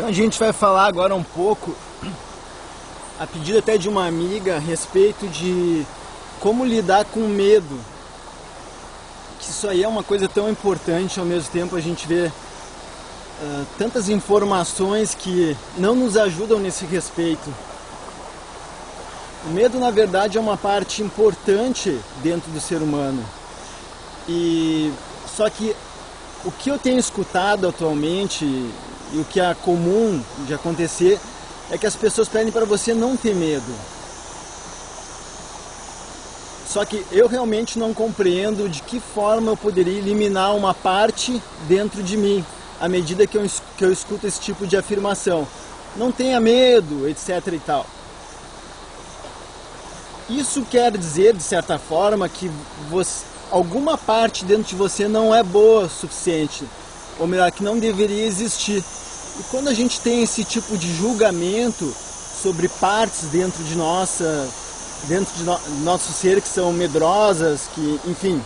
Então a gente vai falar agora um pouco, a pedido até de uma amiga, a respeito de como lidar com medo. Que isso aí é uma coisa tão importante, ao mesmo tempo a gente vê tantas informações que não nos ajudam nesse respeito. O medo, na verdade, é uma parte importante dentro do ser humano. Só que o que eu tenho escutado atualmente e o que é comum de acontecer é que as pessoas pedem para você não ter medo. Só que eu realmente não compreendo de que forma eu poderia eliminar uma parte dentro de mim, à medida que eu escuto esse tipo de afirmação. Não tenha medo, etc. e tal. Isso quer dizer, de certa forma, que alguma parte dentro de você não é boa o suficiente, ou melhor, que não deveria existir. E quando a gente tem esse tipo de julgamento sobre partes dentro de nosso ser que são medrosas, que, enfim,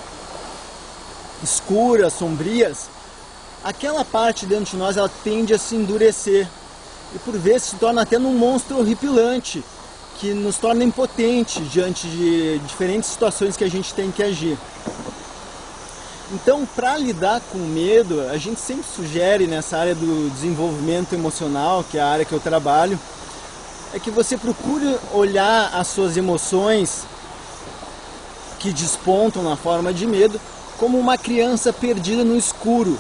escuras, sombrias, aquela parte dentro de nós ela tende a se endurecer e por vezes se torna até num monstro horripilante que nos torna impotentes diante de diferentes situações que a gente tem que agir. Então, para lidar com o medo, a gente sempre sugere nessa área do desenvolvimento emocional, que é a área que eu trabalho, é que você procure olhar as suas emoções que despontam na forma de medo como uma criança perdida no escuro.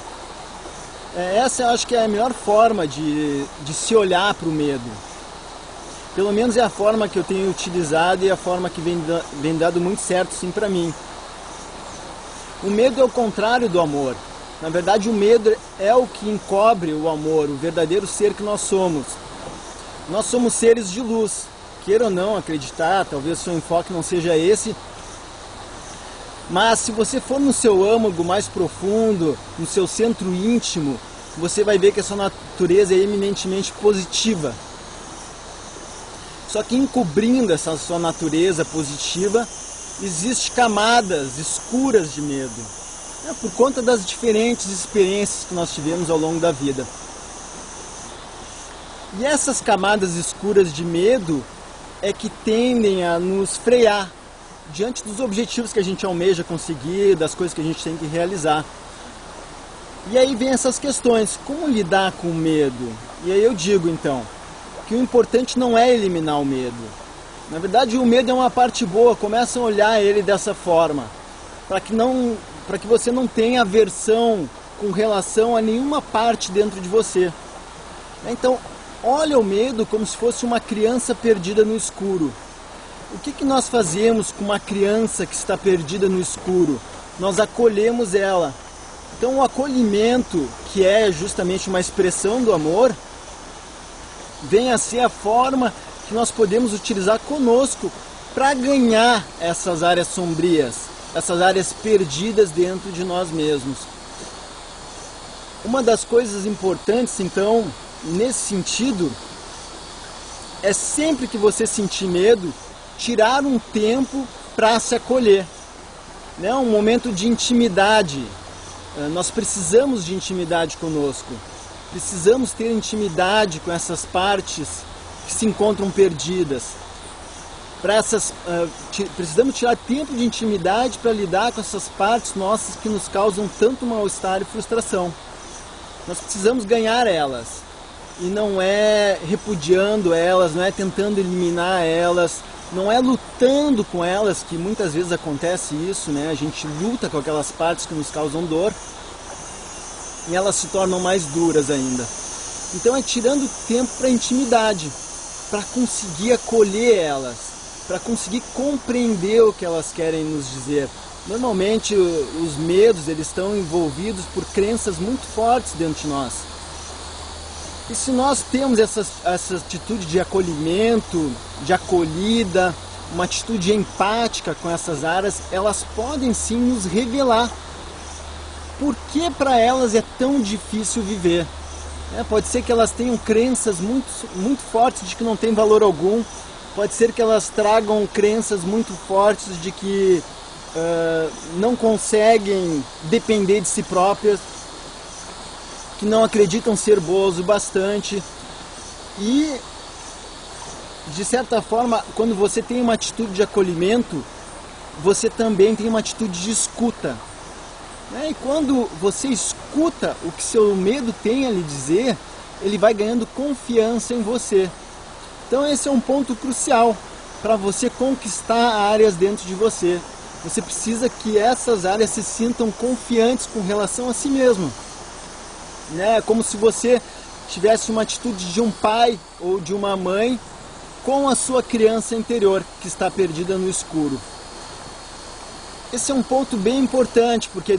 Essa eu acho que é a melhor forma de se olhar para o medo. Pelo menos é a forma que eu tenho utilizado e a forma que vem dado muito certo sim para mim. O medo é o contrário do amor. Na verdade, o medo é o que encobre o amor, o verdadeiro ser que nós somos. Nós somos seres de luz. Queira ou não acreditar, talvez o seu enfoque não seja esse. Mas se você for no seu âmago mais profundo, no seu centro íntimo, você vai ver que a sua natureza é eminentemente positiva. Só que encobrindo essa sua natureza positiva, existem camadas escuras de medo, por conta das diferentes experiências que nós tivemos ao longo da vida. E essas camadas escuras de medo é que tendem a nos frear diante dos objetivos que a gente almeja conseguir, das coisas que a gente tem que realizar. E aí vem essas questões, como lidar com o medo? E aí eu digo então, que o importante não é eliminar o medo. Na verdade, o medo é uma parte boa, começa a olhar ele dessa forma, para que você não tenha aversão com relação a nenhuma parte dentro de você. Então, olha o medo como se fosse uma criança perdida no escuro. O que nós fazemos com uma criança que está perdida no escuro? Nós acolhemos ela. Então, o acolhimento, que é justamente uma expressão do amor, vem a ser a forma que nós podemos utilizar conosco para ganhar essas áreas sombrias, essas áreas perdidas dentro de nós mesmos. Uma das coisas importantes, então, nesse sentido, é sempre que você sentir medo, tirar um tempo para se acolher, né? Um momento de intimidade. Nós precisamos de intimidade conosco. Precisamos ter intimidade com essas partes que se encontram perdidas. Precisamos tirar tempo de intimidade para lidar com essas partes nossas que nos causam tanto mal-estar e frustração. Nós precisamos ganhar elas. E não é repudiando elas, não é tentando eliminar elas, não é lutando com elas, que muitas vezes acontece isso, né? A gente luta com aquelas partes que nos causam dor e elas se tornam mais duras ainda. Então é tirando tempo para intimidade, para conseguir acolher elas, para conseguir compreender o que elas querem nos dizer. Normalmente os medos eles estão envolvidos por crenças muito fortes dentro de nós. E se nós temos essa atitude de acolhimento, de acolhida, uma atitude empática com essas áreas, elas podem sim nos revelar por que para elas é tão difícil viver. Pode ser que elas tenham crenças muito fortes de que não tem valor algum, pode ser que elas tragam crenças muito fortes de que não conseguem depender de si próprias, que não acreditam ser boas o bastante, E, de certa forma, quando você tem uma atitude de acolhimento, você também tem uma atitude de escuta. E quando você escuta o que seu medo tem a lhe dizer, ele vai ganhando confiança em você. Então esse é um ponto crucial para você conquistar áreas dentro de você. Você precisa que essas áreas se sintam confiantes com relação a si mesmo. É como se você tivesse uma atitude de um pai ou de uma mãe com a sua criança interior que está perdida no escuro. Esse é um ponto bem importante, porque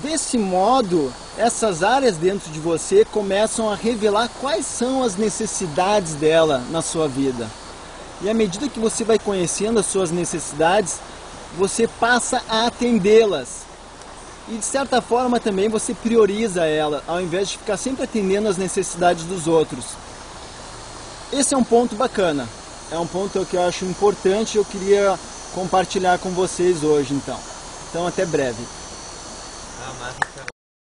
desse modo, essas áreas dentro de você começam a revelar quais são as necessidades dela na sua vida. E à medida que você vai conhecendo as suas necessidades, você passa a atendê-las. E de certa forma também você prioriza ela, ao invés de ficar sempre atendendo as necessidades dos outros. Esse é um ponto bacana, é um ponto que eu acho importante e eu queria compartilhar com vocês hoje então. Então até breve.